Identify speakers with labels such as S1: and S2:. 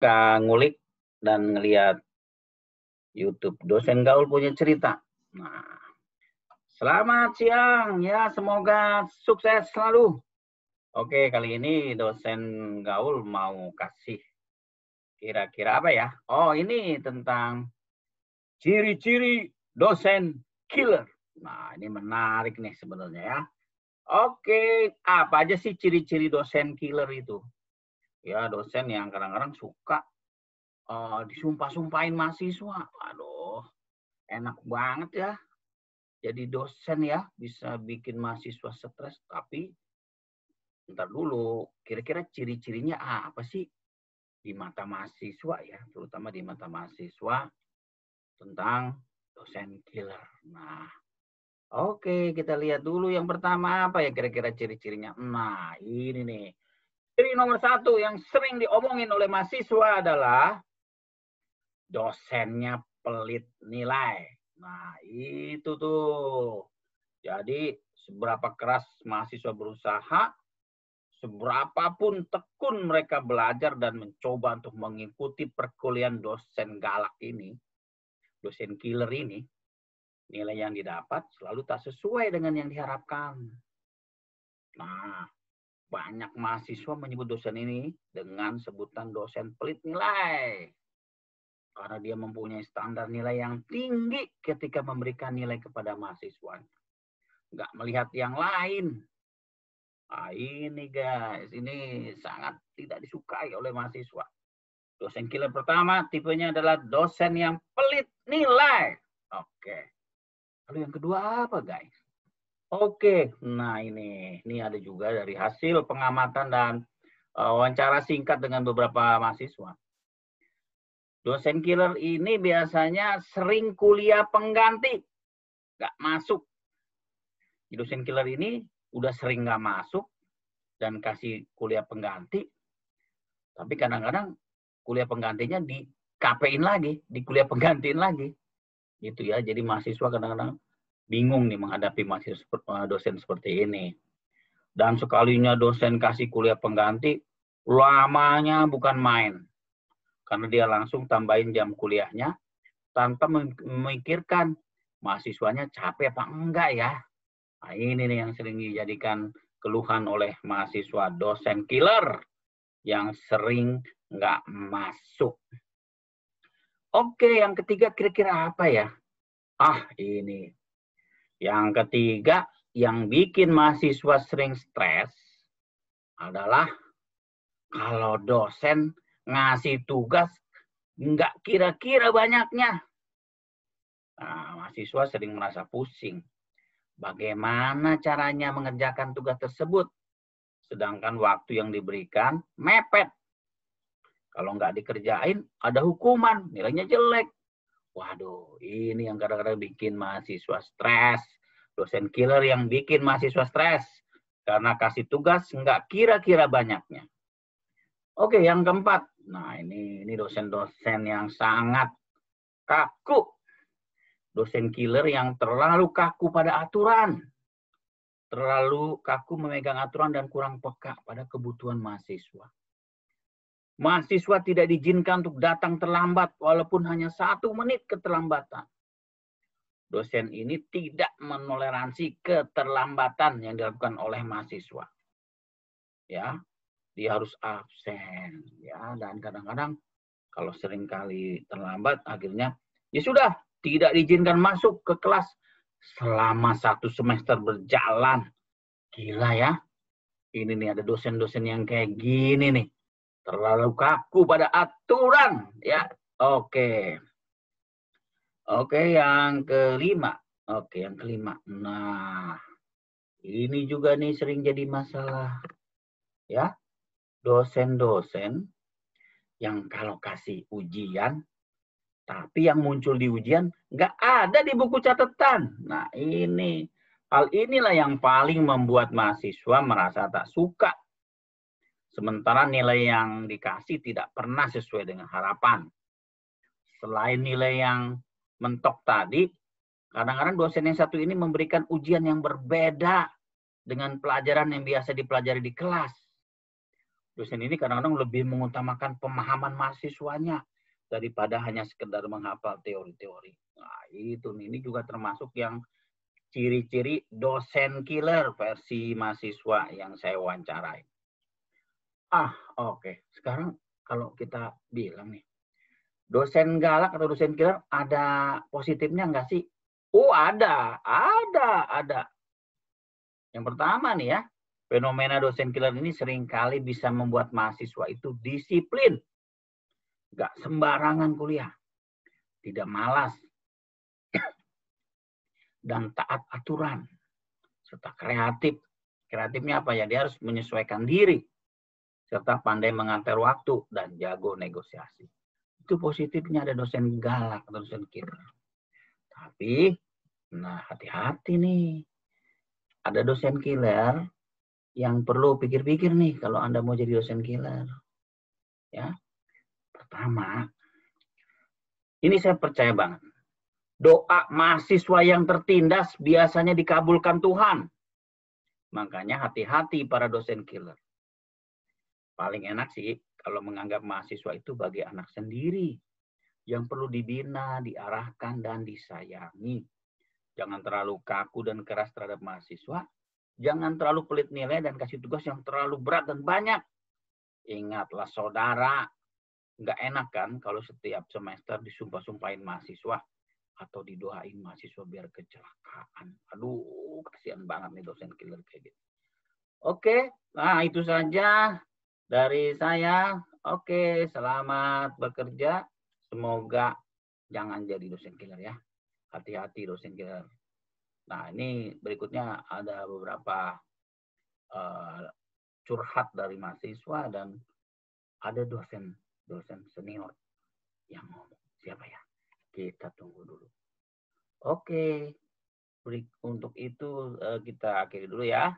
S1: Ngulik dan ngelihat YouTube dosen gaul punya cerita. Nah, selamat siang ya, semoga sukses selalu. Oke, kali ini dosen gaul mau kasih kira-kira apa ya? Oh, ini tentang ciri-ciri dosen killer. Nah, ini menarik nih sebenarnya ya. Oke, apa aja sih ciri-ciri dosen killer itu? Ya, dosen yang kadang-kadang suka disumpah-sumpahin mahasiswa. Aduh, enak banget ya. Jadi dosen ya, bisa bikin mahasiswa stres, tapi ntar dulu, kira-kira ciri-cirinya apa sih di mata mahasiswa ya, terutama di mata mahasiswa tentang dosen killer. Nah, oke, kita lihat dulu yang pertama apa ya kira-kira ciri-cirinya. Nah, ini nih. Ciri nomor satu yang sering diomongin oleh mahasiswa adalah dosennya pelit nilai. Nah, itu tuh. Jadi, seberapa keras mahasiswa berusaha, seberapapun tekun mereka belajar dan mencoba untuk mengikuti perkuliahan dosen galak ini, dosen killer ini, nilai yang didapat selalu tak sesuai dengan yang diharapkan. Nah, banyak mahasiswa menyebut dosen ini dengan sebutan dosen pelit nilai. Karena dia mempunyai standar nilai yang tinggi ketika memberikan nilai kepada mahasiswanya. Nggak melihat yang lain. Nah, ini guys, ini sangat tidak disukai oleh mahasiswa. Dosen killer pertama tipenya adalah dosen yang pelit nilai. Oke. Lalu yang kedua apa guys? Oke, nah ini ada juga dari hasil pengamatan dan wawancara singkat dengan beberapa mahasiswa. Dosen killer ini biasanya sering kuliah pengganti, nggak masuk. Dosen killer ini udah sering nggak masuk dan kasih kuliah pengganti, tapi kadang-kadang kuliah penggantinya di KP-in lagi, di kuliah penggantiin lagi. Gitu ya, jadi mahasiswa kadang-kadang bingung nih menghadapi dosen seperti ini. Dan sekalinya dosen kasih kuliah pengganti, lamanya bukan main. Karena dia langsung tambahin jam kuliahnya, tanpa memikirkan mahasiswanya capek apa enggak ya. Nah, ini nih yang sering dijadikan keluhan oleh mahasiswa dosen killer yang sering nggak masuk. Oke, yang ketiga kira-kira apa ya? Ini. Yang ketiga yang bikin mahasiswa sering stres adalah kalau dosen ngasih tugas nggak kira-kira banyaknya. Nah, mahasiswa sering merasa pusing. Bagaimana caranya mengerjakan tugas tersebut? Sedangkan waktu yang diberikan mepet. Kalau nggak dikerjain, ada hukuman, nilainya jelek. Waduh, ini yang kadang-kadang bikin mahasiswa stres. Dosen killer yang bikin mahasiswa stres. Karena kasih tugas nggak kira-kira banyaknya. Oke, yang keempat. Nah, ini dosen-dosen yang sangat kaku. Dosen killer yang terlalu kaku pada aturan. Terlalu kaku memegang aturan dan kurang peka pada kebutuhan mahasiswa. Mahasiswa tidak diizinkan untuk datang terlambat walaupun hanya 1 menit keterlambatan. Dosen ini tidak menoleransi keterlambatan yang dilakukan oleh mahasiswa. Ya, dia harus absen ya, dan kadang-kadang kalau sering kali terlambat akhirnya ya sudah tidak diizinkan masuk ke kelas selama 1 semester berjalan. Gila ya. Ini nih ada dosen-dosen yang kayak gini nih. Terlalu kaku pada aturan ya. Oke. Oke, yang kelima. Nah, ini juga nih sering jadi masalah. Ya. Dosen-dosen yang kalau kasih ujian, tapi yang muncul di ujian nggak ada di buku catatan. Nah, hal inilah yang paling membuat mahasiswa merasa tak suka. Sementara nilai yang dikasih tidak pernah sesuai dengan harapan. Selain nilai yang mentok tadi, kadang-kadang dosen yang satu ini memberikan ujian yang berbeda dengan pelajaran yang biasa dipelajari di kelas. Dosen ini kadang-kadang lebih mengutamakan pemahaman mahasiswanya daripada hanya sekedar menghafal teori-teori. Nah, itu nih, ini juga termasuk yang ciri-ciri dosen killer versi mahasiswa yang saya wawancarai. Oke. Sekarang kalau kita bilang nih, dosen galak atau dosen killer ada positifnya nggak sih? Oh, ada. Yang pertama nih ya, fenomena dosen killer ini seringkali bisa membuat mahasiswa itu disiplin. Nggak sembarangan kuliah. Tidak malas. Dan taat aturan. Serta kreatif. Kreatifnya apa ya? Dia harus menyesuaikan diri. Serta pandai mengatur waktu dan jago negosiasi. Itu positifnya ada dosen galak atau dosen killer. Tapi, nah hati-hati nih. Ada dosen killer yang perlu pikir-pikir nih kalau Anda mau jadi dosen killer. Ya, pertama, ini saya percaya banget. Doa mahasiswa yang tertindas biasanya dikabulkan Tuhan. Makanya hati-hati para dosen killer. Paling enak sih kalau menganggap mahasiswa itu bagi anak sendiri yang perlu dibina, diarahkan, dan disayangi. Jangan terlalu kaku dan keras terhadap mahasiswa. Jangan terlalu pelit nilai dan kasih tugas yang terlalu berat dan banyak. Ingatlah saudara, nggak enak kan kalau setiap semester disumpah-sumpahin mahasiswa atau didoain mahasiswa biar kecelakaan. Aduh, kasihan banget nih dosen killer kayak gitu. Oke, nah itu saja dari saya. Oke, selamat bekerja. Semoga jangan jadi dosen killer ya. Hati-hati dosen killer. Nah, ini berikutnya ada beberapa curhat dari mahasiswa dan ada dosen senior yang ngomong. Siapa ya? Kita tunggu dulu. Oke, untuk itu kita akhiri dulu ya.